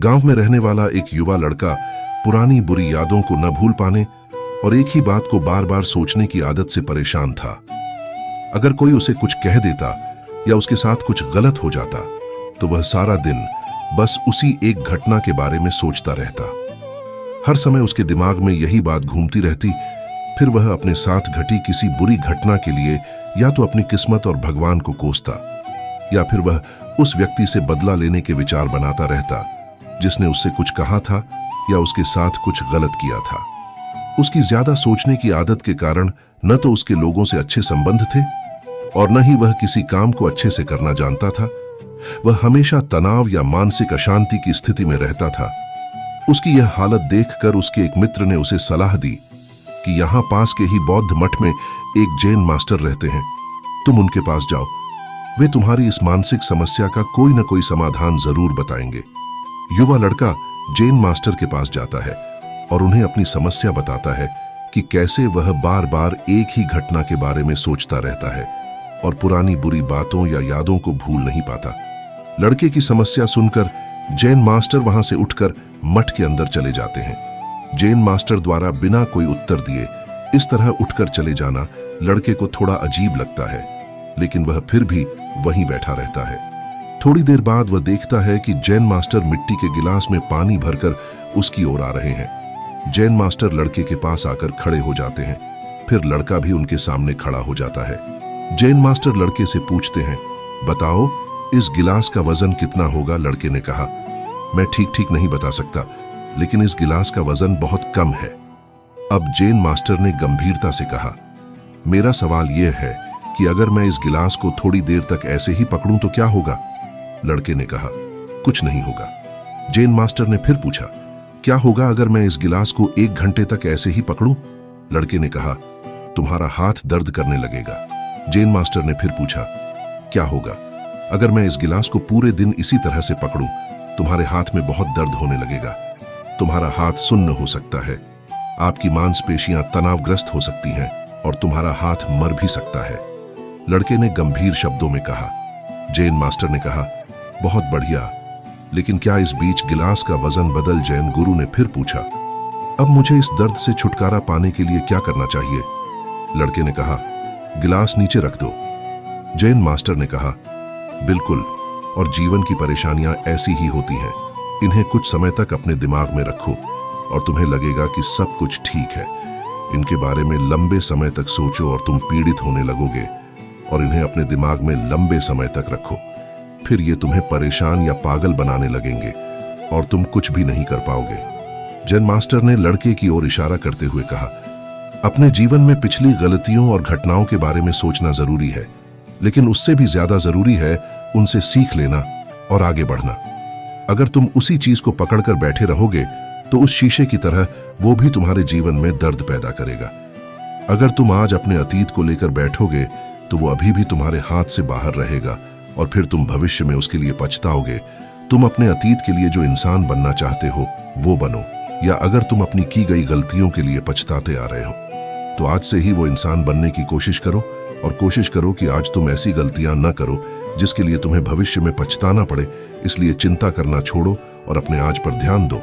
गांव में रहने वाला एक युवा लड़का पुरानी बुरी यादों को न भूल पाने और एक ही बात को बार बार सोचने की आदत से परेशान था। अगर कोई उसे कुछ कह देता या उसके साथ कुछ गलत हो जाता तो वह सारा दिन बस उसी एक घटना के बारे में सोचता रहता। हर समय उसके दिमाग में यही बात घूमती रहती। फिर वह अपने साथ घटी किसी बुरी घटना के लिए या तो अपनी किस्मत और भगवान को कोसता या फिर वह उस व्यक्ति से बदला लेने के विचार बनाता रहता जिसने उससे कुछ कहा था या उसके साथ कुछ गलत किया था। उसकी ज्यादा सोचने की आदत के कारण न तो उसके लोगों से अच्छे संबंध थे और न ही वह किसी काम को अच्छे से करना जानता था। वह हमेशा तनाव या मानसिक अशांति की स्थिति में रहता था। उसकी यह हालत देखकर उसके एक मित्र ने उसे सलाह दी कि यहां पास के ही बौद्ध मठ में एक जैन मास्टर रहते हैं, तुम उनके पास जाओ, वे तुम्हारी इस मानसिक समस्या का कोई न कोई समाधान जरूर बताएंगे। युवा लड़का जैन मास्टर के पास जाता है और उन्हें अपनी समस्या बताता है कि कैसे वह बार बार एक ही घटना के बारे में सोचता रहता है और पुरानी बुरी बातों या यादों को भूल नहीं पाता। लड़के की समस्या सुनकर जैन मास्टर वहां से उठकर मठ के अंदर चले जाते हैं। जैन मास्टर द्वारा बिना कोई उत्तर दिए इस तरह उठकर चले जाना लड़के को थोड़ा अजीब लगता है, लेकिन वह फिर भी वहीं बैठा रहता है। थोड़ी देर बाद वह देखता है कि जैन मास्टर मिट्टी के गिलास में पानी भरकर उसकी ओर आ रहे हैं। जैन मास्टर लड़के के पास आकर खड़े हो जाते हैं। फिर लड़का भी उनके सामने खड़ा हो जाता है। जैन मास्टर लड़के से पूछते हैं, बताओ इस गिलास का वजन कितना होगा? लड़के ने कहा, मैं ठीक नहीं बता सकता, लेकिन इस गिलास का वजन बहुत कम है। अब जैन मास्टर ने गंभीरता से कहा, मेरा सवाल यह है कि अगर मैं इस गिलास को थोड़ी देर तक ऐसे ही पकड़ूं तो क्या होगा? लड़के ने कहा, कुछ नहीं होगा। जैन मास्टर ने फिर पूछा, क्या होगा अगर मैं इस गिलास को 1 घंटे तक ऐसे ही पकड़ूं? लड़के ने कहा, तुम्हारा हाथ दर्द करने लगेगा। जैन मास्टर ने फिर पूछा, क्या होगा अगर मैं इस गिलास को पूरे दिन इसी तरह से पकड़ूं? तुम्हारे हाथ में बहुत दर्द होने लगेगा, तुम्हारा हाथ सुन्न हो सकता है, आपकी मांसपेशियां तनावग्रस्त हो सकती हैं और तुम्हारा हाथ मर भी सकता है। लड़के ने गंभीर शब्दों में कहा। जैन मास्टर ने कहा, बहुत बढ़िया, लेकिन क्या इस बीच गिलास का वजन बदल? जैन गुरु ने फिर पूछा, अब मुझे इस दर्द से छुटकारा पाने के लिए क्या करना चाहिए? लड़के ने कहा, गिलास नीचे रख दो। जैन मास्टर ने कहा, बिल्कुल, और जीवन की परेशानियां ऐसी ही होती हैं, इन्हें कुछ समय तक अपने दिमाग में रखो और तुम्हें लगेगा कि सब कुछ ठीक है। इनके बारे में लंबे समय तक सोचो और तुम पीड़ित होने लगोगे, और इन्हें अपने दिमाग में लंबे समय तक रखो, फिर ये तुम्हें परेशान या पागल बनाने लगेंगे और तुम कुछ भी नहीं कर पाओगे। जैन मास्टर ने लड़के की ओर इशारा करते हुए कहा, अपने जीवन में पिछली गलतियों और घटनाओं के बारे में सोचना जरूरी है, लेकिन उससे भी ज्यादा जरूरी है उनसे सीख लेना और आगे बढ़ना। अगर तुम उसी चीज को पकड़कर बैठे रहोगे तो उस शीशे की तरह वो भी तुम्हारे जीवन में दर्द पैदा करेगा। अगर तुम आज अपने अतीत को लेकर बैठोगे तो वो अभी भी तुम्हारे हाथ से बाहर रहेगा और फिर तुम भविष्य में उसके लिए पछताओगे। तुम अपने अतीत के लिए जो इंसान बनना चाहते हो वो बनो, या अगर तुम अपनी की गई गलतियों के लिए पछताते आ रहे हो तो आज से ही वो इंसान बनने की कोशिश करो, और कोशिश करो कि आज तुम ऐसी गलतियां न करो जिसके लिए तुम्हें भविष्य में पछताना पड़े। इसलिए चिंता करना छोड़ो और अपने आज पर ध्यान दो।